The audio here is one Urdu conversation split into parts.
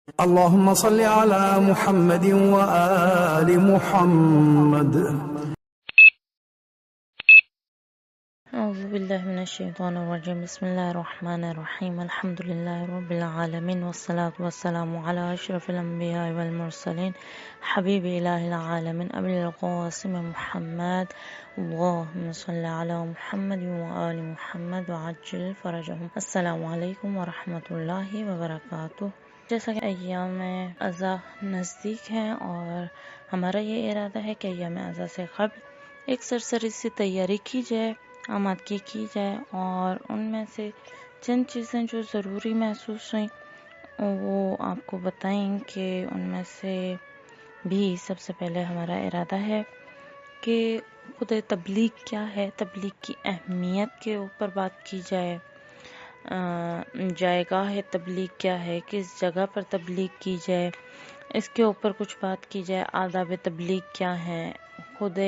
اللهم صل على محمد وآل محمد. أعوذ بالله من الشيطان الرجيم. بسم الله الرحمن الرحيم. الحمد لله رب العالمين، والصلاة والسلام على أشرف الأنبياء والمرسلين، حبيب إله العالمين أبي القاسم محمد. اللهم صل على محمد وآل محمد وعجل فرجهم. السلام علیکم ورحمۃ اللہ وبرکاتہ. جیسا کہ ایام اضحیٰ نزدیک ہیں اور ہمارا یہ ارادہ ہے کہ ایام اضحیٰ سے قبل ایک سرسری سی تیاری کی جائے، آمادگی کی جائے، اور ان میں سے چند چیزیں جو ضروری محسوس ہوئیں وہ آپ کو بتائیں کہ ان میں سے بھی سب سے پہلے ہمارا ارادہ ہے کہ خود تبلیغ کیا ہے، تبلیغ کی اہمیت کے اوپر بات کی جائے، جائے گاہ تبلیغ کیا ہے، کس جگہ پر تبلیغ کی جائے، اس کے اوپر کچھ بات کی جائے، آداب تبلیغ کیا ہیں، خود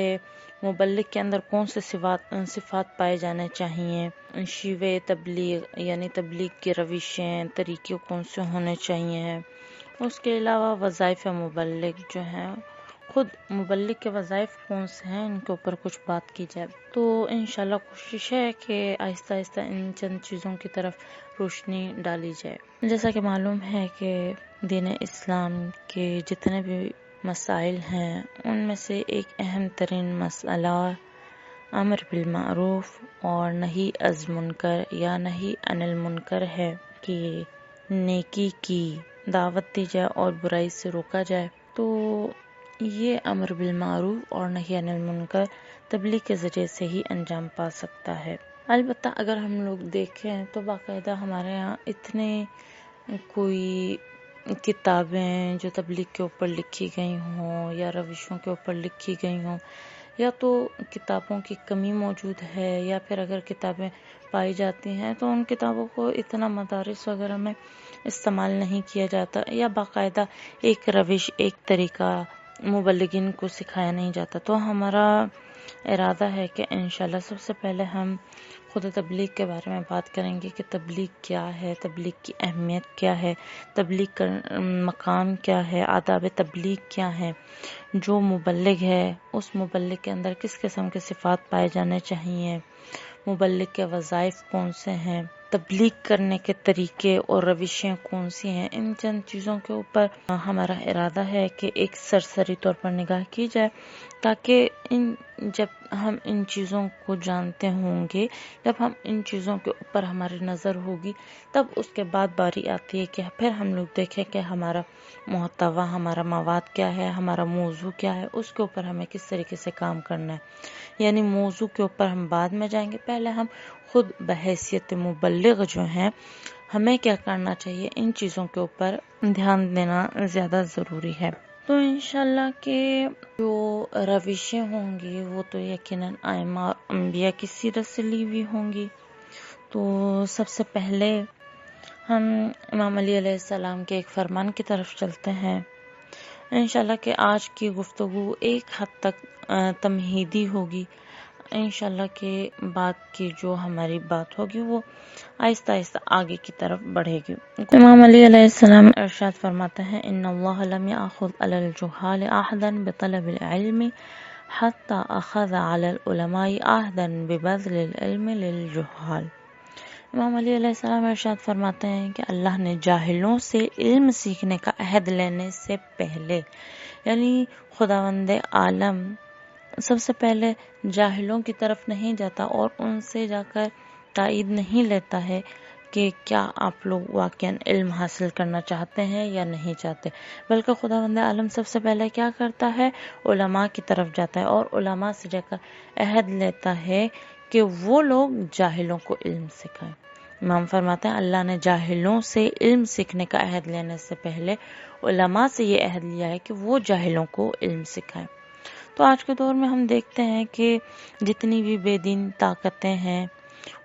مبلغ کے اندر کون سے صفات پائے جانے چاہیے، شیوے تبلیغ یعنی تبلیغ کی روشیں، طریقے کون سے ہونے چاہیے. اس کے علاوہ وظائف مبلغ جو ہیں، خود مبلغ کے وظائف کون سے ہیں، ان کے اوپر کچھ بات کی جائے. تو انشاءاللہ کوشش ہے کہ آہستہ آہستہ ان چند چیزوں کی طرف روشنی ڈالی جائے. جیسا کہ معلوم ہے کہ دین اسلام کے جتنے بھی مسائل ہیں ان میں سے ایک اہم ترین مسئلہ امر بالمعروف اور نہی از منکر یا نہی عن المنکر ہے کہ نیکی کی دعوت دی جائے اور برائی سے روکا جائے. تو یہ امر بالمعروف اور نہی عن المنکر تبلیغ کے ذریعے سے ہی انجام پا سکتا ہے. البتہ اگر ہم لوگ دیکھیں تو باقاعدہ ہمارے ہاں اتنے کوئی کتابیں جو تبلیغ کے اوپر لکھی گئی ہوں یا روشوں کے اوپر لکھی گئی ہوں، یا تو کتابوں کی کمی موجود ہے، یا پھر اگر کتابیں پائی جاتی ہیں تو ان کتابوں کو اتنا مدارس وغیرہ میں استعمال نہیں کیا جاتا، یا باقاعدہ ایک روش، ایک طریقہ مبلغین کو سکھایا نہیں جاتا. تو ہمارا ارادہ ہے کہ انشاءاللہ سب سے پہلے ہم خود تبلیغ کے بارے میں بات کریں گے کہ تبلیغ کیا ہے، تبلیغ کی اہمیت کیا ہے، تبلیغ کا مقام کیا ہے، آداب تبلیغ کیا ہے، جو مبلغ ہے اس مبلغ کے اندر کس قسم کے صفات پائے جانے چاہیے، مبلغ کے وظائف کون سے ہیں، تبلیغ کرنے کے طریقے اور روشیں کون سی ہیں. ان چند چیزوں کے اوپر ہمارا ارادہ ہے کہ ایک سرسری طور پر نگاہ کی جائے، تاکہ جب ہم ان چیزوں کو جانتے ہوں گے، جب ہم ان چیزوں کے اوپر ہماری نظر ہوگی، تب اس کے بعد باری آتی ہے کہ پھر ہم لوگ دیکھیں کہ ہمارا محتوا، ہمارا مواد کیا ہے، ہمارا موضوع کیا ہے، اس کے اوپر ہمیں کس طریقے سے کام کرنا ہے. یعنی موضوع کے اوپر ہم بعد میں جائیں گے، پہلے ہم خود بحیثیت مبلغ جو ہیں ہمیں کیا کرنا چاہیے، ان چیزوں کے اوپر دھیان دینا زیادہ ضروری ہے. تو انشاءاللہ کہ جو روشیں ہوں گی وہ تو یقیناً ائمہ اور انبیاء کی سیرت سے لی ہوئی ہوں گی. تو سب سے پہلے ہم امام علی علیہ السلام کے ایک فرمان کی طرف چلتے ہیں. انشاءاللہ کہ آج کی گفتگو ایک حد تک تمہیدی ہوگی. انشاءاللہ کہ بعد کی جو ہماری بات ہوگی وہ آہستہ آہستہ آگے کی طرف بڑھے گی. امام علی علیہ السلام ارشاد فرماتے ہیں، ان اللہ لم یأخذ علی الجہال عہدا بطلب العلم حتی اخذ علی العلماء عہدا ببذل العلم للجہال. امام علی علیہ السلام ارشاد فرماتے ہیں کہ اللہ نے جاہلوں سے علم سیکھنے کا عہد لینے سے پہلے، یعنی خداوند عالم سب سے پہلے جاہلوں کی طرف نہیں جاتا اور ان سے جا کر تائید نہیں لیتا ہے کہ کیا آپ لوگ واقعاً علم حاصل کرنا چاہتے ہیں یا نہیں چاہتے، بلکہ خداوند عالم سب سے پہلے کیا کرتا ہے، علماء کی طرف جاتا ہے اور علماء سے جا کر عہد لیتا ہے کہ وہ لوگ جاہلوں کو علم سکھائیں. امام فرماتے ہیں اللہ نے جاہلوں سے علم سیکھنے کا عہد لینے سے پہلے علماء سے یہ عہد لیا ہے کہ وہ جاہلوں کو علم سکھائیں. تو آج کے دور میں ہم دیکھتے ہیں کہ جتنی بھی بے دین طاقتیں ہیں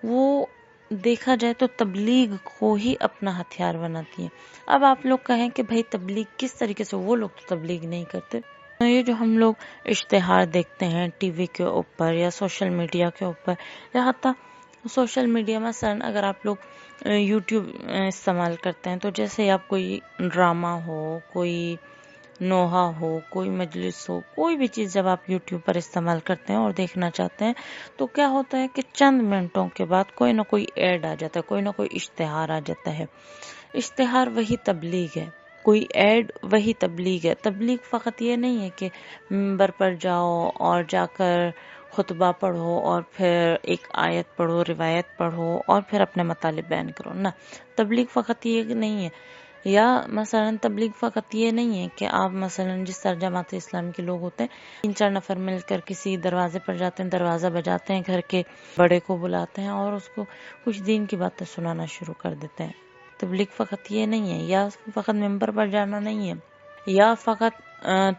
وہ دیکھا جائے تو تبلیغ کو ہی اپنا ہتھیار بناتی ہیں. اب آپ لوگ کہیں کہ بھائی تبلیغ کس طریقے سے، وہ لوگ تو تبلیغ نہیں کرتے. یہ جو ہم لوگ اشتہار دیکھتے ہیں ٹی وی کے اوپر یا سوشل میڈیا کے اوپر، یا حتیٰ سوشل میڈیا مثلا اگر آپ لوگ یوٹیوب استعمال کرتے ہیں، تو جیسے آپ کوئی ڈرامہ ہو، کوئی نوحہ ہو، کوئی مجلس ہو، کوئی بھی چیز جب آپ یوٹیوب پر استعمال کرتے ہیں اور دیکھنا چاہتے ہیں تو کیا ہوتا ہے کہ چند منٹوں کے بعد کوئی نہ کوئی ایڈ آ جاتا ہے، کوئی نہ کوئی اشتہار آ جاتا ہے۔ اشتہار وہی تبلیغ ہے، کوئی ایڈ وہی تبلیغ ہے۔ تبلیغ فقط یہ نہیں ہے کہ منبر پر جاؤ اور جا کر خطبہ پڑھو اور پھر ایک آیت پڑھو، روایت پڑھو اور پھر اپنے مطالب بیان کرو، نہ، تبلیغ فقط یہ نہیں ہے۔ یا مثلا تبلیغ فقط یہ نہیں ہے کہ آپ مثلا جس طرح جماعت اسلامی کے لوگ ہوتے ہیں، 3-4 نفر مل کر کسی دروازے پر جاتے ہیں، دروازہ بجاتے ہیں، گھر کے بڑے کو بلاتے ہیں اور اس کو کچھ دین کی باتیں سنانا شروع کر دیتے ہیں۔ تبلیغ فقط یہ نہیں ہے، یا فقط ممبر پر جانا نہیں ہے، یا فقط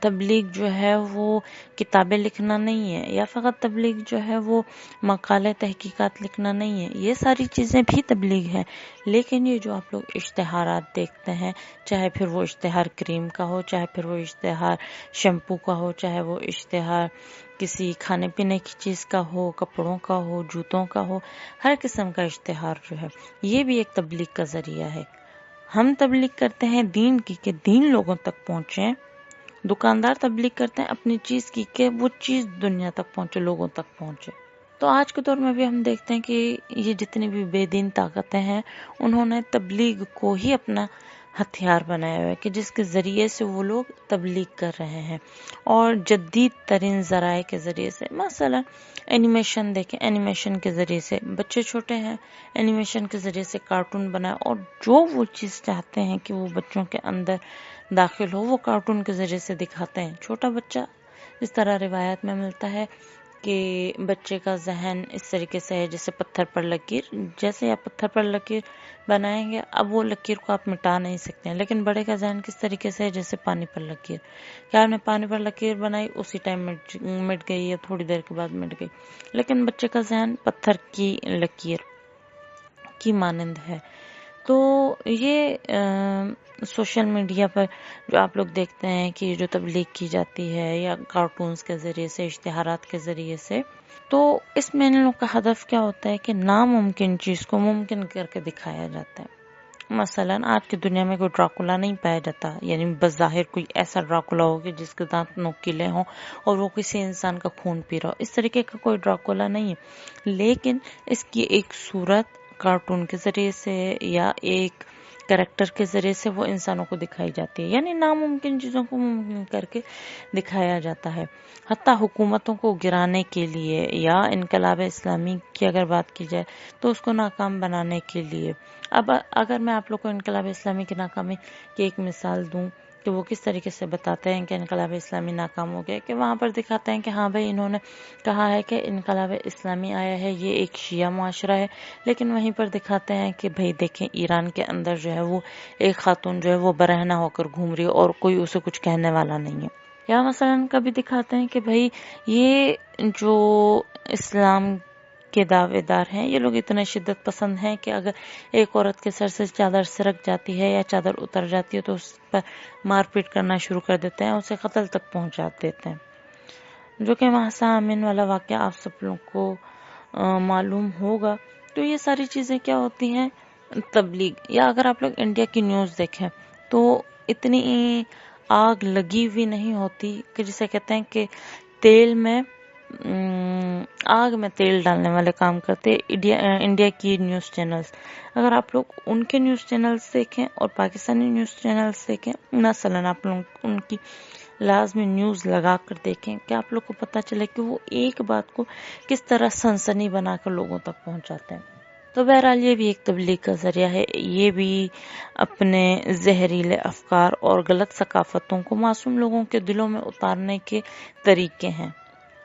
تبلیغ جو ہے وہ کتابیں لکھنا نہیں ہے، یا فقط تبلیغ جو ہے وہ مقالے تحقیقات لکھنا نہیں ہے۔ یہ ساری چیزیں بھی تبلیغ ہے، لیکن یہ جو آپ لوگ اشتہارات دیکھتے ہیں، چاہے پھر وہ اشتہار کریم کا ہو، چاہے پھر وہ اشتہار شیمپو کا ہو، چاہے وہ اشتہار کسی کھانے پینے کی چیز کا ہو، کپڑوں کا ہو، جوتوں کا ہو، ہر قسم کا اشتہار جو ہے یہ بھی ایک تبلیغ کا ذریعہ ہے۔ ہم تبلیغ کرتے ہیں دین کی کہ دین لوگوں تک پہنچے، دکاندار تبلیغ کرتے ہیں اپنی چیز کی کہ وہ چیز دنیا تک پہنچے، لوگوں تک پہنچے۔ تو آج کے دور میں بھی ہم دیکھتے ہیں کہ یہ جتنی بھی بے دین طاقتیں ہیں، انہوں نے تبلیغ کو ہی اپنا ہتھیار بنایا ہوا ہے کہ جس کے ذریعے سے وہ لوگ تبلیغ کر رہے ہیں، اور جدید ترین ذرائع کے ذریعے سے، مثلا اینیمیشن دیکھیں، اینیمیشن کے ذریعے سے بچے چھوٹے ہیں، اینیمیشن کے ذریعے سے کارٹون بنائے، اور جو وہ چیز چاہتے ہیں کہ وہ بچوں کے اندر داخل ہو، وہ کارٹون کے ذریعے سے دکھاتے ہیں۔ چھوٹا بچہ، اس طرح روایت میں ملتا ہے کہ بچے کا ذہن اس طریقے سے ہے جیسے پتھر پر لکیر، جیسے آپ پتھر پر لکیر بنائیں گے، اب وہ لکیر کو آپ مٹا نہیں سکتے ہیں، لیکن بڑے کا ذہن کس طریقے سے ہے جیسے پانی پر لکیر، کیا آپ نے پانی پر لکیر بنائی، اسی ٹائم مٹ گئی یا تھوڑی دیر کے بعد مٹ گئی، لیکن بچے کا ذہن پتھر کی لکیر کی مانند ہے۔ تو یہ سوشل میڈیا پر جو آپ لوگ دیکھتے ہیں کہ جو تبلیغ کی جاتی ہے یا کارٹونز کے ذریعے سے، اشتہارات کے ذریعے سے، تو اس میں ان لوگ کا ہدف کیا ہوتا ہے کہ ناممکن چیز کو ممکن کر کے دکھایا جاتا ہے۔ مثلا آج کی دنیا میں کوئی ڈراکولا نہیں پایا جاتا، یعنی بظاہر کوئی ایسا ڈراکولا ہوگا جس کے دانت نوکیلے ہوں اور وہ کسی انسان کا خون پی رہا ہو، اس طریقے کا کوئی ڈراکولا نہیں ہے، لیکن اس کی ایک صورت کارٹون کے ذریعے سے یا ایک کریکٹر کے ذریعے سے وہ انسانوں کو دکھائی جاتی ہے، یعنی ناممکن چیزوں کو ممکن کر کے دکھایا جاتا ہے۔ حتیٰ حکومتوں کو گرانے کے لیے یا انقلاب اسلامی کی اگر بات کی جائے تو اس کو ناکام بنانے کے لیے، اب اگر میں آپ لوگ کو انقلاب اسلامی کی ناکامی کی ایک مثال دوں کہ وہ کس طریقے سے بتاتے ہیں کہ انقلاب اسلامی ناکام ہو گیا، کہ وہاں پر دکھاتے ہیں کہ ہاں بھائی انہوں نے کہا ہے کہ انقلاب اسلامی آیا ہے، یہ ایک شیعہ معاشرہ ہے، لیکن وہیں پر دکھاتے ہیں کہ بھائی دیکھیں ایران کے اندر جو ہے وہ ایک خاتون جو ہے وہ برہنہ ہو کر گھوم رہی ہے اور کوئی اسے کچھ کہنے والا نہیں ہے۔ یا مثلا کبھی دکھاتے ہیں کہ بھائی یہ جو اسلام کے دعوے دار ہیں، یہ لوگ اتنے شدت پسند ہیں کہ اگر ایک عورت کے سر سے چادر سرک جاتی ہے یا چادر اتر جاتی ہے تو اس پر مار پیٹ کرنا شروع کر دیتے ہیں، اسے قتل تک پہنچا دیتے ہیں، جو کہ مہسا امین والا واقعہ آپ سب لوگ کو معلوم ہوگا۔ تو یہ ساری چیزیں کیا ہوتی ہیں؟ تبلیغ۔ یا اگر آپ لوگ انڈیا کی نیوز دیکھیں تو اتنی آگ لگی ہوئی نہیں ہوتی کہ جسے کہتے ہیں کہ تیل میں آگ میں تیل ڈالنے والے کام کرتے انڈیا کی نیوز چینلز۔ اگر آپ لوگ ان کے نیوز چینلز دیکھیں اور پاکستانی نیوز چینلز دیکھیں، مثلا آپ لوگ ان کی لازمی نیوز لگا کر دیکھیں کہ آپ لوگ کو پتہ چلے کہ وہ ایک بات کو کس طرح سنسنی بنا کر لوگوں تک پہنچاتے ہیں۔ تو بہرحال یہ بھی ایک تبلیغ کا ذریعہ ہے، یہ بھی اپنے زہریلے افکار اور غلط ثقافتوں کو معصوم لوگوں کے دلوں میں اتارنے کے طریقے ہیں۔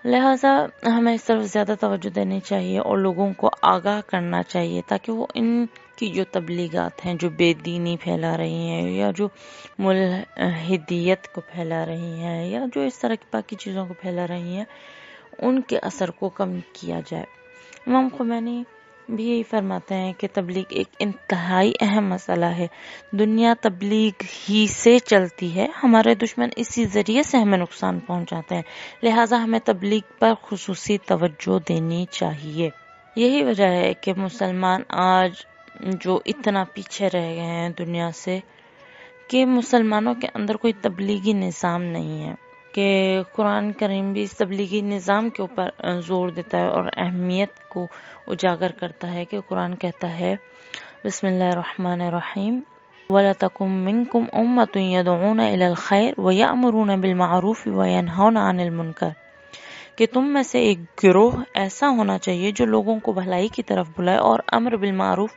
لہٰذا ہمیں اس طرف زیادہ توجہ دینی چاہیے اور لوگوں کو آگاہ کرنا چاہیے تاکہ وہ ان کی جو تبلیغات ہیں، جو بے دینی پھیلا رہی ہیں یا جو ملحدیت کو پھیلا رہی ہیں یا جو اس طرح کی باقی چیزوں کو پھیلا رہی ہیں، ان کے اثر کو کم کیا جائے۔ امام خمینی بھی یہی فرماتے ہیں کہ تبلیغ ایک انتہائی اہم مسئلہ ہے، دنیا تبلیغ ہی سے چلتی ہے، ہمارے دشمن اسی ذریعے سے ہمیں نقصان پہنچاتے ہیں، لہٰذا ہمیں تبلیغ پر خصوصی توجہ دینی چاہیے۔ یہی وجہ ہے کہ مسلمان آج جو اتنا پیچھے رہ گئے ہیں دنیا سے کہ مسلمانوں کے اندر کوئی تبلیغی نظام نہیں ہے، کہ قرآن کریم بھی اس تبلیغی نظام کے اوپر زور دیتا ہے اور اہمیت کو اجاگر کرتا ہے، کہ قرآن کہتا ہے بسم اللہ الرحمن الرحیم وَلَتَكُن مِّنكُمْ أُمَّةٌ يَدْعُونَ إِلَى الْخَيْرِ وَيَأْمُرُونَ بِالْمَعْرُوفِ وَيَنْهَوْنَ عَنِ الْمُنكَرِ، کہ تم میں سے ایک گروہ ایسا ہونا چاہیے جو لوگوں کو بھلائی کی طرف بلائے اور امر بالمعروف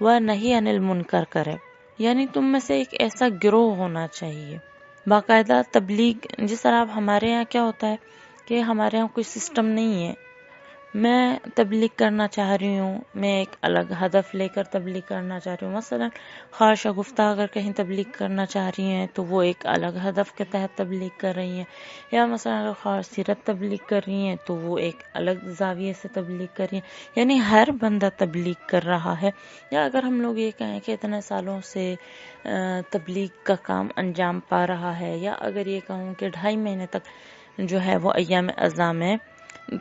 و نہی عن المنکر کرے، یعنی تم میں سے ایک ایسا گروہ ہونا چاہیے باقاعدہ تبلیغ. جس طرح اب ہمارے یہاں کیا ہوتا ہے کہ ہمارے یہاں کوئی سسٹم نہیں ہے، میں تبلیغ کرنا چاہ رہی ہوں، میں ایک الگ ہدف لے کر تبلیغ کرنا چاہ رہی ہوں، مثلا خواجہ گفتہ اگر کہیں تبلیغ کرنا چاہ رہی ہیں تو وہ ایک الگ ہدف کے تحت تبلیغ کر رہی ہیں، یا مثلا اگر خواجہ سیرت تبلیغ کر رہی ہیں تو وہ ایک الگ زاویے سے تبلیغ کر رہی ہیں، یعنی ہر بندہ تبلیغ کر رہا ہے. یا اگر ہم لوگ یہ کہیں کہ اتنے سالوں سے تبلیغ کا کام انجام پا رہا ہے، یا اگر یہ کہوں کہ 2.5 مہینے تک جو ہے وہ ایام اعظام میں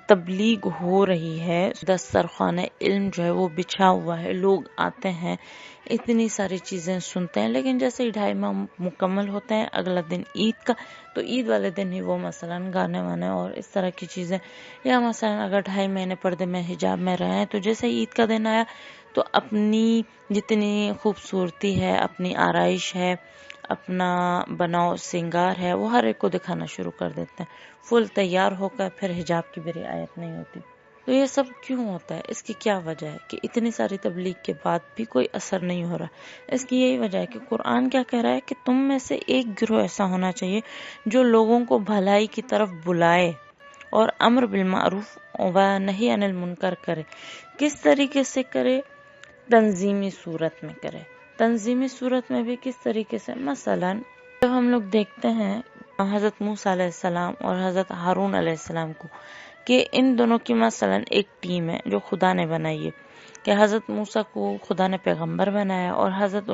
تبلیغ ہو رہی ہے، دسترخوان علم جو ہے وہ بچھا ہوا ہے، لوگ آتے ہیں، اتنی ساری چیزیں سنتے ہیں، لیکن جیسے ہی 2.5 ماہ مکمل ہوتے ہیں اگلا دن عید کا، تو عید والے دن ہی وہ مثلا گانے وانے اور اس طرح کی چیزیں، یا مثلا اگر 2.5 مہینے پردے میں حجاب میں رہے ہیں تو جیسے عید کا دن آیا تو اپنی جتنی خوبصورتی ہے، اپنی آرائش ہے، اپنا بناؤ سنگار ہے، وہ ہر ایک کو دکھانا شروع کر دیتے ہیں، فل تیار ہو کر، پھر حجاب کی بھی رعایت نہیں ہوتی. تو یہ سب کیوں ہوتا ہے؟ اس کی کیا وجہ ہے کہ اتنی ساری تبلیغ کے بعد بھی کوئی اثر نہیں ہو رہا؟ اس کی یہی وجہ ہے کہ قرآن کیا کہہ رہا ہے کہ تم میں سے ایک گروہ ایسا ہونا چاہیے جو لوگوں کو بھلائی کی طرف بلائے اور امر بالمعروف و نہی عن المنکر کرے. کس طریقے سے کرے؟ تنظیمی صورت میں کرے. تنظیمی صورت میں بھی کس طریقے سے؟ مثلا جب ہم لوگ دیکھتے ہیں حضرت موسیٰ علیہ السلام اور حضرت ہارون علیہ السلام کو، کہ ان دونوں کی مثلا ایک ٹیم ہے جو خدا نے بنائی ہے، کہ حضرت موسیٰ کو خدا نے پیغمبر بنایا اور حضرت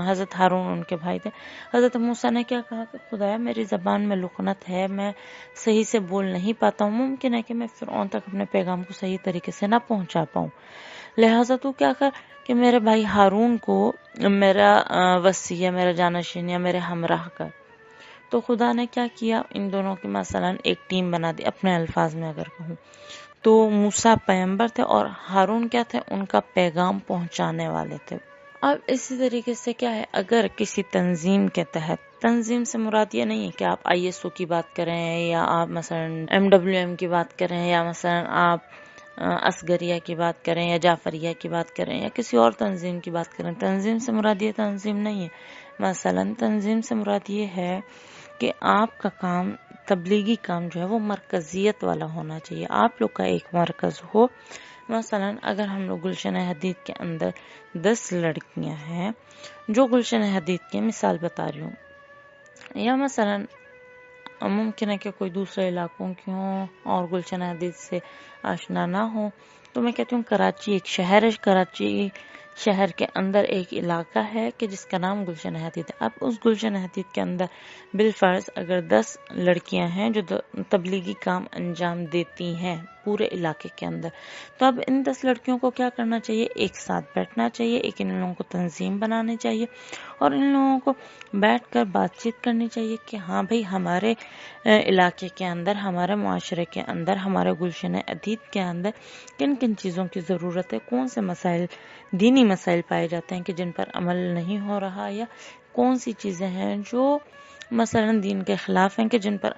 حضرت ہارون ان کے بھائی تھے. حضرت موسیٰ نے کیا کہا کہ خدایا میری زبان میں لکنت ہے، میں صحیح سے بول نہیں پاتا ہوں، ممکن ہے کہ میں فرعون تک اپنے پیغام کو صحیح طریقے سے نہ پہنچا پاؤں، لہٰذا تو کیا کر کہ میرے بھائی ہارون کو میرا وصی، میرا جانشین یا میرے ہمراہ کر. تو خدا نے کیا کیا؟ ان دونوں کی مثلا ایک ٹیم بنا دی. اپنے الفاظ میں اگر کہوں تو موسیٰ پیغمبر تھے اور ہارون کیا تھے؟ ان کا پیغام پہنچانے والے تھے. اب اسی طریقے سے کیا ہے، اگر کسی تنظیم کے تحت، تنظیم سے مراد یہ نہیں ہے کہ آپ ISO کی بات کریں یا آپ مثلا MWM کی بات کریں یا مثلا آپ اصغریہ کی بات کریں یا جعفریہ کی بات کریں یا کسی اور تنظیم کی بات کریں. تنظیم سے مراد یہ تنظیم نہیں ہے. مثلا تنظیم سے مراد یہ ہے کہ آپ کا کام، تبلیغی کام جو ہے وہ مرکزیت والا ہونا چاہیے، آپ لوگ کا ایک مرکز ہو. مثلا اگر ہم لوگ گلشن حدید کے اندر 10 لڑکیاں ہیں جو گلشن حدید کی مثال بتا رہی ہوں، یا مثلا ممکن ہے کہ کوئی دوسرے علاقوں کی ہوں اور گلشن حدید سے آشنا نہ ہوں، تو میں کہتی ہوں کراچی ایک شہر ہے، کراچی شہر کے اندر ایک علاقہ ہے کہ جس کا نام گلشن حدید ہے. اب اس گلشن حدید کے اندر بالفرض اگر 10 لڑکیاں ہیں جو تبلیغی کام انجام دیتی ہیں پورے علاقے کے اندر، تو اب ان 10 لڑکیوں کو کیا کرنا چاہیے؟ ایک ساتھ بیٹھنا چاہیے، ایک ان لوگوں کو تنظیم بنانی چاہیے اور ان لوگوں کو بیٹھ کر بات چیت کرنی چاہیے کہ ہاں بھئی ہمارے علاقے کے اندر، ہمارے معاشرے کے اندر، ہمارے گلشن حدید کے اندر کن کن چیزوں کی ضرورت ہے، کون سے مسائل، دینی مسائل پائے جاتے ہیں کہ جن پر عمل نہیں ہو رہا، یا کون سی چیزیں ہیں جو مثلا دین کے خلاف ہیں کہ جن پر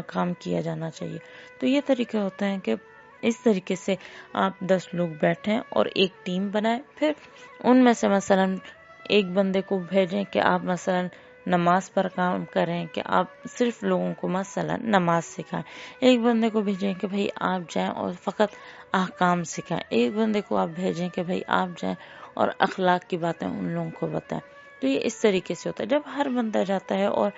کام کیا جانا چاہیے. تو یہ طریقے ہوتے ہیں کہ اس طریقے سے آپ 10 لوگ بیٹھیں اور ایک ٹیم بنائیں، پھر ان میں سے مثلا ایک بندے کو بھیجیں کہ آپ مثلا نماز پر کام کریں، کہ آپ صرف لوگوں کو مثلا نماز سکھائیں. ایک بندے کو بھیجیں کہ بھئی آپ جائیں اور فقط احکام سکھائیں. ایک بندے کو آپ بھیجیں کہ بھئی آپ جائیں اور اخلاق کی باتیں ان لوگوں کو بتائیں. تو تو یہ اس طریقے سے ہوتا ہے. جب ہر بندہ جاتا ہے اور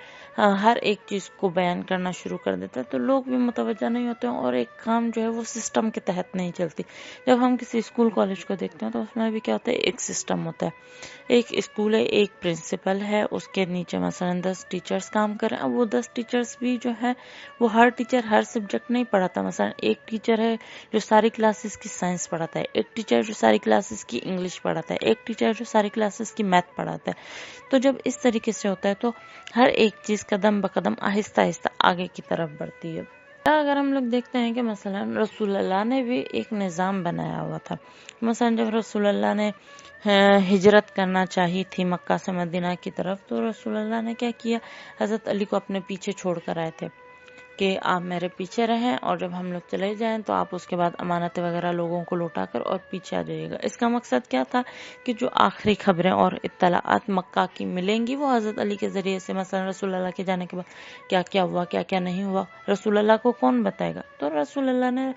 ہر ایک چیز کو بیان کرنا شروع کر دیتا ہے تو لوگ بھی متوجہ نہیں ہوتے ہیں اور ایک کام جو ہے وہ سسٹم کے تحت نہیں چلتی. جب ہم کسی اسکول کالج کو دیکھتے ہیں تو اس میں بھی کیا ہوتا ہے، ایک سسٹم ہوتا ہے. ایک اسکول ہے، ایک پرنسپل ہے، اس کے نیچے مثلا 10 ٹیچرز کام کریں. اب وہ 10 ٹیچرز بھی جو ہے وہ ہر ٹیچر ہر سبجیکٹ نہیں پڑھاتا. مثلا ایک ٹیچر ہے جو ساری کلاسز کی سائنس پڑھاتا ہے، ایک ٹیچر جو ساری کلاسز کی انگلش پڑھاتا ہے، ایک ٹیچر جو ساری کلاسز کی میتھ پڑھاتا ہے. تو جب اس طریقے سے ہوتا ہے تو ہر ایک چیز قدم بقدم آہستہ آہستہ آگے کی طرف بڑھتی ہے. اگر ہم لوگ دیکھتے ہیں کہ مثلا رسول اللہ نے بھی ایک نظام بنایا ہوا تھا. مثلا جب رسول اللہ نے ہجرت کرنا چاہی تھی مکہ سے مدینہ کی طرف، تو رسول اللہ نے کیا کیا، حضرت علی کو اپنے پیچھے چھوڑ کر آئے تھے کہ آپ میرے پیچھے رہیں اور جب ہم لوگ چلے جائیں تو آپ اس کے بعد امانت وغیرہ لوگوں کو لوٹا کر اور پیچھے آ جائیے گا. اس کا مقصد کیا تھا کہ جو آخری خبریں اور اطلاعات مکہ کی ملیں گی وہ حضرت علی کے ذریعے سے، مثلا رسول اللہ کے جانے کے بعد کیا کیا ہوا کیا کیا نہیں ہوا، رسول اللہ کو کون بتائے گا. تو رسول اللہ نے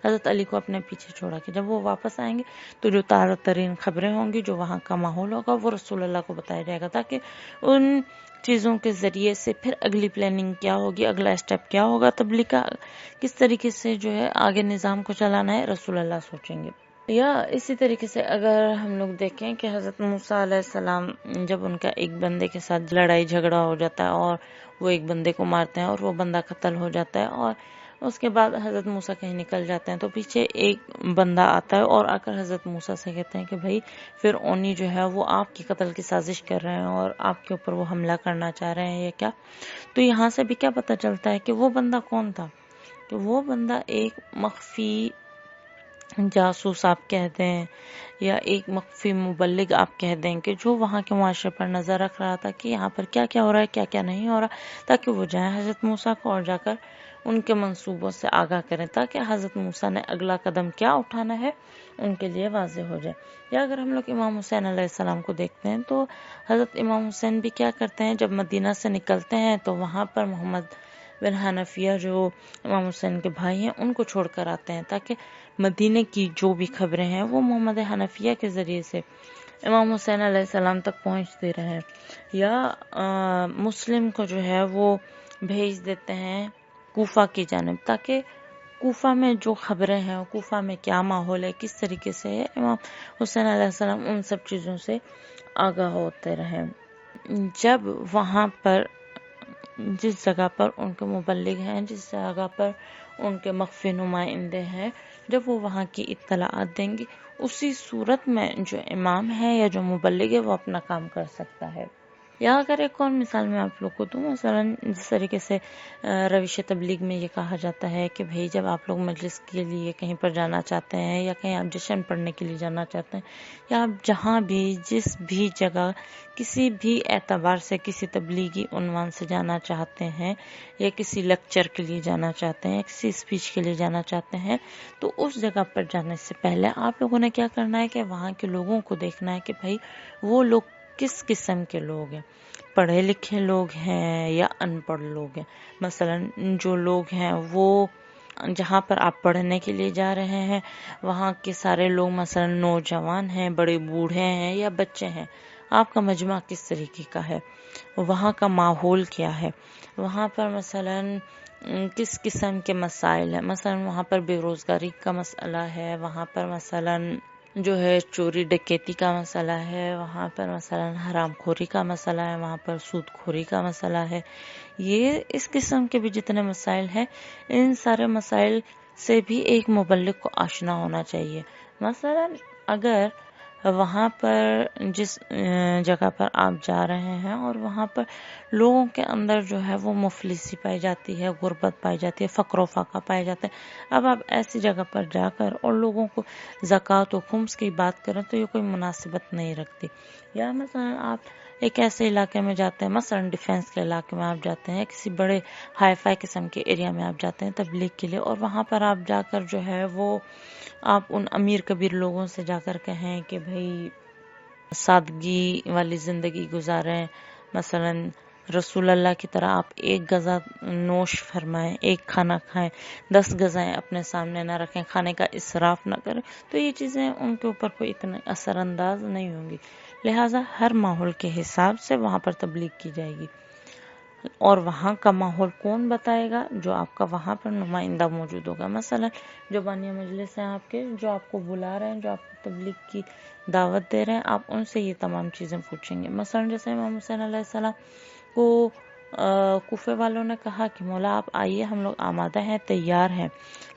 حضرت علی کو اپنے پیچھے چھوڑا کہ جب وہ واپس آئیں گے تو جو تازہ ترین خبریں ہوں گی، جو وہاں کا ماحول ہوگا، وہ رسول اللہ کو بتایا جائے گا، تاکہ ان چیزوں کے ذریعے سے پھر اگلی پلاننگ کیا ہوگی، اگلا اسٹیپ کیا ہوگا تبلیغ کا، کس طریقے سے جو ہے آگے نظام کو چلانا ہے، رسول اللہ سوچیں گے. یا اسی طریقے سے اگر ہم لوگ دیکھیں کہ حضرت موسیٰ علیہ السلام جب ان کا ایک بندے کے ساتھ لڑائی جھگڑا ہو جاتا ہے اور وہ ایک بندے کو مارتے ہیں اور وہ بندہ قتل ہو جاتا ہے، اور اس کے بعد حضرت موسیٰ کہیں نکل جاتے ہیں تو پیچھے ایک بندہ آتا ہے اور آ کر حضرت موسیٰ سے کہتے ہیں کہ بھائی فرعونی جو ہے وہ آپ کی قتل کی سازش کر رہے ہیں اور آپ کے اوپر وہ حملہ کرنا چاہ رہے ہیں، یہ کیا. تو یہاں سے بھی کیا پتہ چلتا ہے کہ وہ بندہ کون تھا، کہ وہ بندہ ایک مخفی جاسوس آپ کہہ دیں یا ایک مخفی مبلغ آپ کہہ دیں، کہ جو وہاں کے معاشرے پر نظر رکھ رہا تھا کہ یہاں پر کیا کیا ہو رہا ہے، کیا کیا نہیں ہو رہا، تاکہ وہ جائیں حضرت موسیٰ کو اور جا کر ان کے منصوبوں سے آگاہ کریں، تاکہ حضرت موسیٰ نے اگلا قدم کیا اٹھانا ہے ان کے لیے واضح ہو جائے. یا اگر ہم لوگ امام حسین علیہ السلام کو دیکھتے ہیں تو حضرت امام حسین بھی کیا کرتے ہیں، جب مدینہ سے نکلتے ہیں تو وہاں پر محمد بن حنفیہ جو امام حسین کے بھائی ہیں ان کو چھوڑ کر آتے ہیں، تاکہ مدینے کی جو بھی خبریں ہیں وہ محمد حنفیہ کے ذریعے سے امام حسین علیہ السلام تک پہنچتے رہیں. یا مسلم کو جو ہے وہ بھیج دیتے ہیں کوفہ کی جانب، تاکہ کوفہ میں جو خبریں ہیں، کوفہ میں کیا ماحول ہے، کس طریقے سے ہے، امام حسین علیہ السلام ان سب چیزوں سے آگاہ ہوتے رہیں. جب وہاں پر جس جگہ پر ان کے مبلغ ہیں، جس جگہ پر ان کے مخفی نمائندے ہیں، جب وہ وہاں کی اطلاعات دیں گے، اسی صورت میں جو امام ہے یا جو مبلغ ہے وہ اپنا کام کر سکتا ہے. یا اگر ایک اور مثال میں آپ لوگ کو دوں، مثلا جس طریقے سے روش تبلیغ میں یہ کہا جاتا ہے کہ بھئی جب آپ لوگ مجلس کے لیے کہیں پر جانا چاہتے ہیں یا کہیں آپ جشن پڑھنے کے لیے جانا چاہتے ہیں یا آپ جہاں بھی جس بھی جگہ کسی بھی اعتبار سے کسی تبلیغی عنوان سے جانا چاہتے ہیں یا کسی لیکچر کے لیے جانا چاہتے ہیں، کسی اسپیچ کے لیے جانا چاہتے ہیں، تو اس جگہ پر جانے سے پہلے آپ لوگوں نے کیا کرنا ہے کہ وہاں کے لوگوں کو دیکھنا ہے کہ بھئی وہ لوگ کس قسم کے لوگ ہیں، پڑھے لکھے لوگ ہیں یا ان پڑھ لوگ ہیں. مثلا جو لوگ ہیں وہ جہاں پر آپ پڑھنے کے لیے جا رہے ہیں وہاں کے سارے لوگ مثلا نوجوان ہیں، بڑے بوڑھے ہیں یا بچے ہیں، آپ کا مجمع کس طریقے کا ہے، وہاں کا ماحول کیا ہے، وہاں پر مثلا کس قسم کے مسائل ہیں. مثلا وہاں پر بے روزگاری کا مسئلہ ہے، وہاں پر مثلا جو ہے چوری ڈکیتی کا مسئلہ ہے، وہاں پر مثلا حرام خوری کا مسئلہ ہے، وہاں پر سود خوری کا مسئلہ ہے. یہ اس قسم کے بھی جتنے مسائل ہیں، ان سارے مسائل سے بھی ایک مبلغ کو آشنا ہونا چاہیے. مثلا اگر وہاں پر جس جگہ پر آپ جا رہے ہیں اور وہاں پر لوگوں کے اندر جو ہے وہ مفلسی پائی جاتی ہے، غربت پائی جاتی ہے، فقر و فاقہ پائے جاتے ہیں، اب آپ ایسی جگہ پر جا کر اور لوگوں کو زکوٰۃ و خمس کی بات کریں تو یہ کوئی مناسبت نہیں رکھتی. یا مثلا آپ ایک ایسے علاقے میں جاتے ہیں، مثلا ڈیفینس کے علاقے میں آپ جاتے ہیں، کسی بڑے ہائی فائی قسم کے ایریا میں آپ جاتے ہیں تبلیغ کے لیے، اور وہاں پر آپ جا کر جو ہے وہ آپ ان امیر کبیر لوگوں سے جا کر کہیں کہ بھئی سادگی والی زندگی گزاریں، مثلا رسول اللہ کی طرح آپ ایک غذا نوش فرمائیں، ایک کھانا کھائیں، 10 غذائیں اپنے سامنے نہ رکھیں، کھانے کا اسراف نہ کریں، تو یہ چیزیں ان کے اوپر کوئی اتنا اثر انداز نہیں ہوں گی. لہٰذا ہر ماحول کے حساب سے وہاں پر تبلیغ کی جائے گی، اور وہاں کا ماحول کون بتائے گا؟ جو آپ کا وہاں پر نمائندہ موجود ہوگا، مثلا جو بانیہ مجلس ہیں آپ کے، جو آپ کو بلا رہے ہیں، جو آپ کو تبلیغ کی دعوت دے رہے ہیں، آپ ان سے یہ تمام چیزیں پوچھیں گے۔ مثلا جیسے امام حسین علیہ السلام کو کوفے والوں نے کہا کہ مولا آپ آئیے، ہم لوگ آمادہ ہیں، تیار ہیں،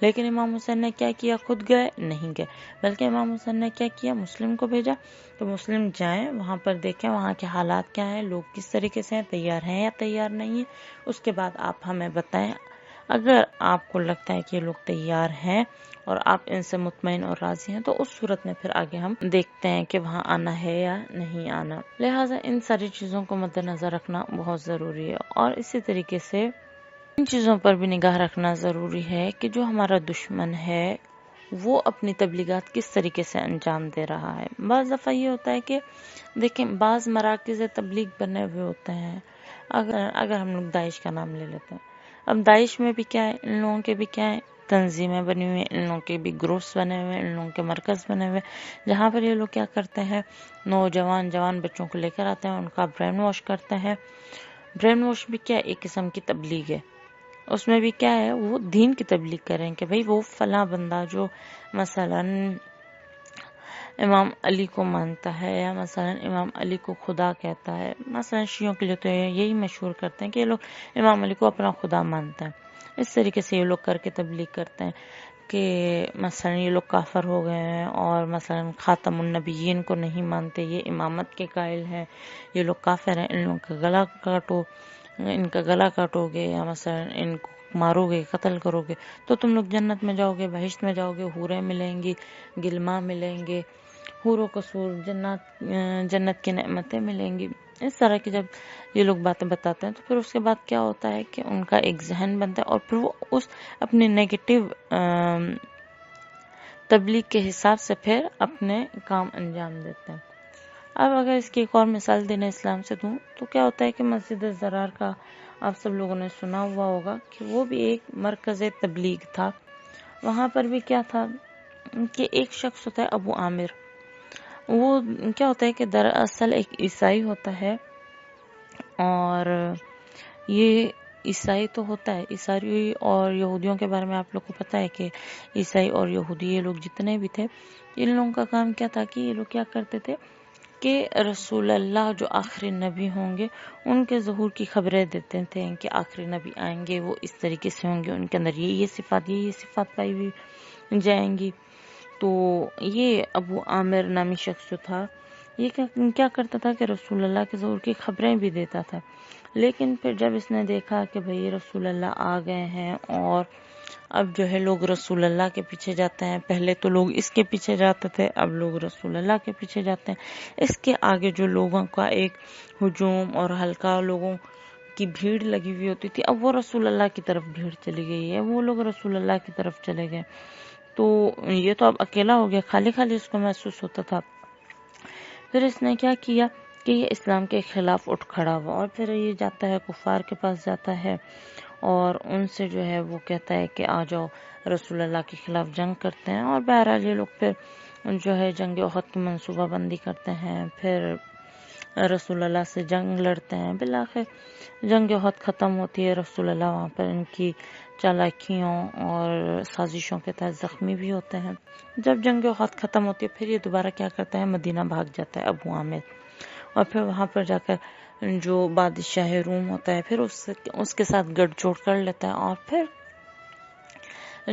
لیکن امام حسین نے کیا کیا؟ خود گئے نہیں گئے، بلکہ امام حسین نے کیا کیا؟ مسلم کو بھیجا، تو مسلم جائیں وہاں پر دیکھیں وہاں کے حالات کیا ہیں، لوگ کس طریقے سے ہیں، تیار ہیں یا تیار نہیں ہیں، اس کے بعد آپ ہمیں بتائیں۔ اگر آپ کو لگتا ہے کہ یہ لوگ تیار ہیں اور آپ ان سے مطمئن اور راضی ہیں، تو اس صورت میں پھر آگے ہم دیکھتے ہیں کہ وہاں آنا ہے یا نہیں آنا۔ لہٰذا ان ساری چیزوں کو مد نظر رکھنا بہت ضروری ہے، اور اسی طریقے سے ان چیزوں پر بھی نگاہ رکھنا ضروری ہے کہ جو ہمارا دشمن ہے وہ اپنی تبلیغات کس طریقے سے انجام دے رہا ہے۔ بعض دفعہ یہ ہوتا ہے کہ دیکھیں بعض مراکز تبلیغ بنے ہوئے ہوتے ہیں، اگر ہم لوگ داعش کا نام لے لیتے ہیں، اب داعش میں بھی کیا ہے، ان لوگوں کے بھی کیا ہے، تنظیمیں بنی ہوئی ہیں، ان لوگوں کے بھی گروپس بنے ہوئے ہیں، ان لوگوں کے مرکز بنے ہوئے ہیں، جہاں پر یہ لوگ کیا کرتے ہیں، نوجوان جوان بچوں کو لے کر آتے ہیں، ان کا برین واش کرتے ہیں۔ برین واش بھی کیا ایک قسم کی تبلیغ ہے، اس میں بھی کیا ہے، وہ دین کی تبلیغ کریں کہ بھئی وہ فلاں بندہ جو مثلا امام علی کو مانتا ہے، یا مثلا امام علی کو خدا کہتا ہے، مثلا شیعوں کے لیے تو یہی مشہور کرتے ہیں کہ یہ لوگ امام علی کو اپنا خدا مانتا ہے، اس طریقے سے یہ لوگ کر کے تبلیغ کرتے ہیں کہ مثلا یہ لوگ کافر ہو گئے ہیں، اور مثلا خاتم النبیین کو نہیں مانتے، یہ امامت کے قائل ہیں، یہ لوگ کافر ہیں، ان لوگوں کا گلا کاٹو، ان کا گلا کاٹو گے، یا مثلا ان کو مارو گے، قتل کرو گے تو تم لوگ جنت میں جاؤ گے، بہشت میں جاؤ گے، حوریں ملیں گی، گلما ملیں گے، حور و قصور، جنت کی نعمتیں ملیں گی۔ اس طرح کی جب یہ لوگ باتیں بتاتے ہیں تو پھر اس کے بعد کیا ہوتا ہے کہ ان کا ایک ذہن بنتا ہے، اور پھر وہ اس اپنی نیگیٹو تبلیغ کے حساب سے پھر اپنے کام انجام دیتے ہیں۔ اب اگر اس کی ایک اور مثال دین اسلام سے دوں تو کیا ہوتا ہے کہ مسجد الزرار کا آپ سب لوگوں نے سنا ہوا ہوگا کہ وہ بھی ایک مرکز تبلیغ تھا۔ وہاں پر بھی کیا تھا کہ ایک شخص ہوتا ہے ابو عامر، وہ کیا ہوتا ہے کہ دراصل ایک عیسائی ہوتا ہے، اور یہ عیسائی تو ہوتا ہے، عیسائی اور یہودیوں کے بارے میں آپ لوگ کو پتہ ہے کہ عیسائی اور یہودی یہ لوگ جتنے بھی تھے، ان لوگوں کا کام کیا تھا کہ یہ لوگ کیا کرتے تھے کہ رسول اللہ جو آخری نبی ہوں گے ان کے ظہور کی خبریں دیتے تھے کہ آخری نبی آئیں گے، وہ اس طریقے سے ہوں گے، ان کے اندر یہ صفات پائی ہوئی جائیں گی۔ تو یہ ابو عامر نامی شخص جو تھا، یہ کیا کرتا تھا کہ رسول اللہ کے ظہور کی خبریں بھی دیتا تھا، لیکن پھر جب اس نے دیکھا کہ بھئی رسول اللہ آ گئے ہیں، اور اب جو ہے لوگ رسول اللہ کے پیچھے جاتے ہیں، پہلے تو لوگ اس کے پیچھے جاتے تھے، اب لوگ رسول اللہ کے پیچھے جاتے ہیں، اس کے آگے جو لوگوں کا ایک ہجوم اور ہلکا لوگوں کی بھیڑ لگی ہوئی ہوتی تھی، اب وہ رسول اللہ کی طرف بھیڑ چلی گئی ہے، وہ لوگ رسول اللہ کی طرف چلے گئے، تو یہ تو اب اکیلا ہو گیا، خالی خالی اس کو محسوس ہوتا تھا۔ پھر اس نے کیا کیا کہ یہ اسلام کے خلاف اٹھ کھڑا ہوا، اور پھر یہ جاتا ہے کفار کے پاس جاتا ہے، اور ان سے جو ہے وہ کہتا ہے کہ آ جاؤ رسول اللہ کے خلاف جنگ کرتے ہیں، اور بہرحال یہ لوگ پھر جو ہے جنگ احد کی منصوبہ بندی کرتے ہیں، پھر رسول اللہ سے جنگ لڑتے ہیں، بالآخر جنگ احد ختم ہوتی ہے، رسول اللہ وہاں پر ان کی چالاکیوں اور سازشوں کے تحت زخمی بھی ہوتے ہیں۔ جب جنگ احد ختم ہوتی ہے پھر یہ دوبارہ کیا کرتا ہے، مدینہ بھاگ جاتا ہے ابو عامر، اور پھر وہاں پر جا کر جو بادشاہ روم ہوتا ہے پھر اس کے ساتھ گٹھ جوڑ کر لیتا ہے، اور پھر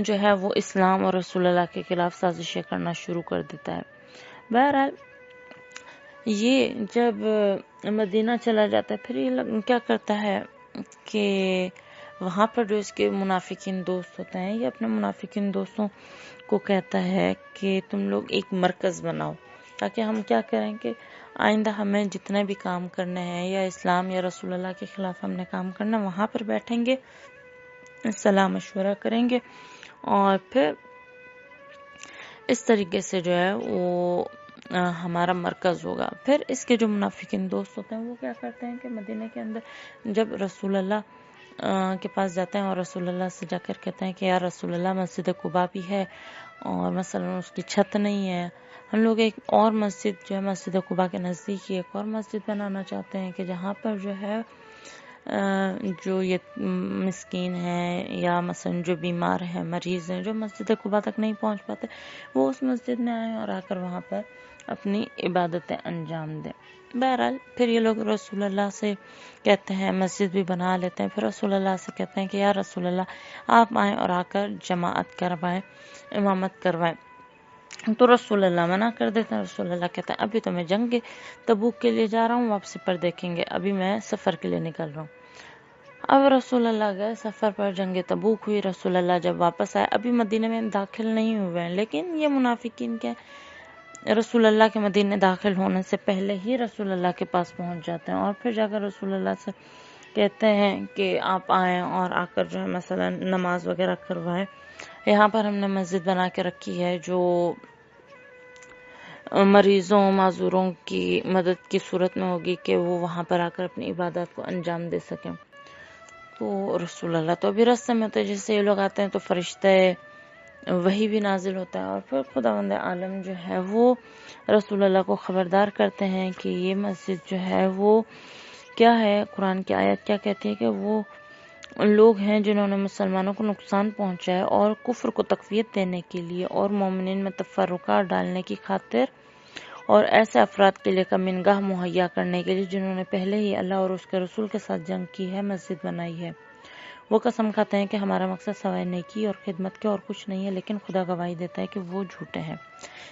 جو ہے وہ اسلام اور رسول اللہ کے خلاف سازشیں کرنا شروع کر دیتا ہے۔ بہرحال یہ جب مدینہ چلا جاتا ہے پھر یہ کیا کرتا ہے کہ وہاں پر جو اس کے منافقین دوست ہوتے ہیں، یہ اپنے منافقین دوستوں کو کہتا ہے کہ تم لوگ ایک مرکز بناؤ، تاکہ ہم کیا کریں کہ آئندہ ہمیں جتنے بھی کام کرنے ہیں یا اسلام یا رسول اللہ کے خلاف ہم نے کام کرنا، وہاں پر بیٹھیں گے، صلاح مشورہ کریں گے، اور پھر اس طریقے سے جو ہے وہ ہمارا مرکز ہوگا۔ پھر اس کے جو منافقین دوست ہوتے ہیں وہ کیا کرتے ہیں کہ مدینہ کے اندر جب رسول اللہ کے پاس جاتے ہیں اور رسول اللہ سے جا کر کہتے ہیں کہ یا رسول اللہ مسجد قباء بھی ہے اور مثلا اس کی چھت نہیں ہے، ہم لوگ ایک اور مسجد جو ہے مسجد قباء کے نزدیک ہی ایک اور مسجد بنانا چاہتے ہیں کہ جہاں پر جو ہے جو یہ مسکین ہیں یا مثلا جو بیمار ہیں، مریض ہیں، جو مسجد قباء تک نہیں پہنچ پاتے، وہ اس مسجد میں آئیں اور آ کر وہاں پر اپنی عبادتیں انجام دیں۔ بہرحال پھر یہ لوگ رسول اللہ سے کہتے ہیں، مسجد بھی بنا لیتے ہیں، پھر رسول اللہ سے کہتے ہیں کہ یا رسول اللہ آپ آئیں اور آ کر جماعت کروائیں، امامت کروائیں۔ تو رسول اللہ منع کر دیتے ہیں۔ رسول اللہ کہتے ہیں ابھی تو میں جنگ تبوک کے لیے جا رہا ہوں، واپسی پر دیکھیں گے، ابھی میں سفر کے لیے نکل رہا ہوں۔ اب رسول اللہ گئے سفر پر، جنگ تبوک ہوئی، رسول اللہ جب واپس آئے، ابھی مدینہ میں داخل نہیں ہوئے ہیں، لیکن یہ منافقین کے رسول اللہ کے مدینہ داخل ہونے سے پہلے ہی رسول اللہ کے پاس پہنچ جاتے ہیں، اور پھر جا کر رسول اللہ سے کہتے ہیں کہ آپ آئیں اور آ کر جو ہے مثلا نماز وغیرہ کروائیں۔ یہاں پر ہم نے مسجد بنا کے رکھی ہے جو مریضوں معذوروں کی مدد کی صورت میں ہوگی کہ وہ وہاں پر آ کر اپنی عبادت کو انجام دے سکیں۔ تو رسول اللہ تو ابھی راستے میں ہوتے، جس سے یہ لوگ آتے ہیں تو فرشتے وہی بھی نازل ہوتا ہے، اور پھر خداوند عالم جو ہے وہ رسول اللہ کو خبردار کرتے ہیں کہ یہ مسجد جو ہے وہ کیا ہے، قرآن کی آیت کیا کہتی ہے کہ وہ لوگ ہیں جنہوں نے مسلمانوں کو نقصان پہنچایا اور کفر کو تقویت دینے کے لیے اور مومنین میں تفرقات ڈالنے کی خاطر، اور ایسے افراد کے لیے کمینگاہ مہیا کرنے کے لیے جنہوں نے پہلے ہی اللہ اور اس کے رسول کے ساتھ جنگ کی ہے، مسجد بنائی ہے۔ وہ قسم کھاتے ہیں کہ ہمارا مقصد سوائے نیکی اور خدمت کے اور کچھ نہیں ہے، لیکن خدا گواہی دیتا ہے کہ وہ جھوٹے ہیں۔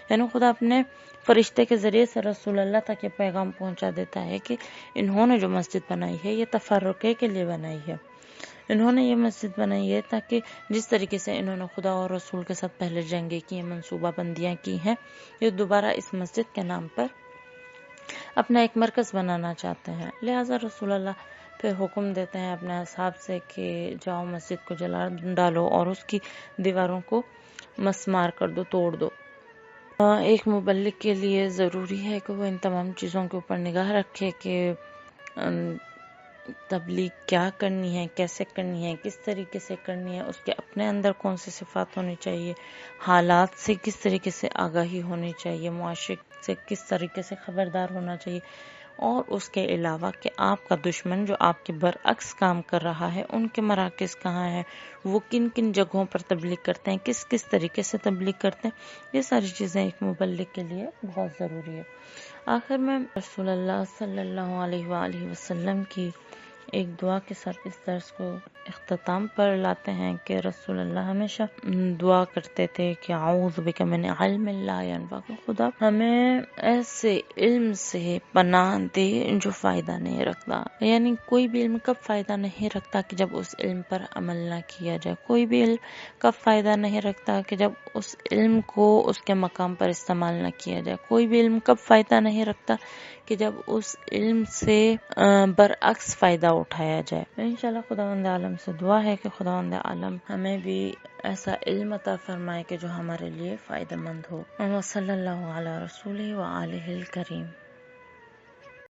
یعنی خدا اپنے فرشتے کے ذریعے سے رسول اللہ تک یہ پیغام پہنچا دیتا ہے کہ انہوں نے جو مسجد بنائی ہے یہ تفرقے کے لیے بنائی ہے، انہوں نے یہ مسجد بنائی ہے تاکہ جس طریقے سے انہوں نے خدا اور رسول کے ساتھ پہلے جنگیں کی ہیں، منصوبہ بندیاں کی ہیں، یہ دوبارہ اس مسجد کے نام پر اپنا ایک مرکز بنانا چاہتے ہیں۔ لہٰذا رسول اللہ پھر حکم دیتے ہیں اپنے اصحاب سے کہ جاؤ مسجد کو جلا ڈالو اور اس کی دیواروں کو مسمار کر دو، توڑ دو۔ ایک مبلغ کے لیے ضروری ہے کہ وہ ان تمام چیزوں کے اوپر نگاہ رکھے کہ تبلیغ کیا کرنی ہے، کیسے کرنی ہے، کس طریقے سے کرنی ہے، اس کے اپنے اندر کون سی صفات ہونی چاہیے، حالات سے کس طریقے سے آگاہی ہونی چاہیے، معاشرے سے کس طریقے سے خبردار ہونا چاہیے، اور اس کے علاوہ کہ آپ کا دشمن جو آپ کے برعکس کام کر رہا ہے ان کے مراکز کہاں ہیں، وہ کن کن جگہوں پر تبلیغ کرتے ہیں، کس کس طریقے سے تبلیغ کرتے ہیں، یہ ساری چیزیں ایک مبلغ کے لیے بہت ضروری ہے۔ آخر میں رسول اللہ صلی اللہ علیہ وآلہ وسلم کی ایک دعا کے ساتھ اس درس کو اختتام پر لاتے ہیں کہ رسول اللہ ہمیشہ دعا کرتے تھے کہ اعوذ بک من علم لا ينفع، خدا ہمیں ایسے علم سے پناہ دے جو فائدہ نہیں رکھتا۔ یعنی کوئی بھی علم کب فائدہ نہیں رکھتا کہ جب اس علم پر عمل نہ کیا جائے، کوئی بھی علم کب فائدہ نہیں رکھتا کہ جب اس علم کو اس کے مقام پر استعمال نہ کیا جائے، کوئی بھی علم کب فائدہ نہیں رکھتا کہ جب اس علم سے برعکس فائدہ اٹھایا جائے۔ انشاءاللہ خداوند عالم سے دعا ہے کہ خداوند عالم ہمیں بھی ایسا علم عطا فرمائے کہ جو ہمارے لیے فائدہ مند ہو۔ وصلی اللہ علی رسولہ وآلہ الکریم۔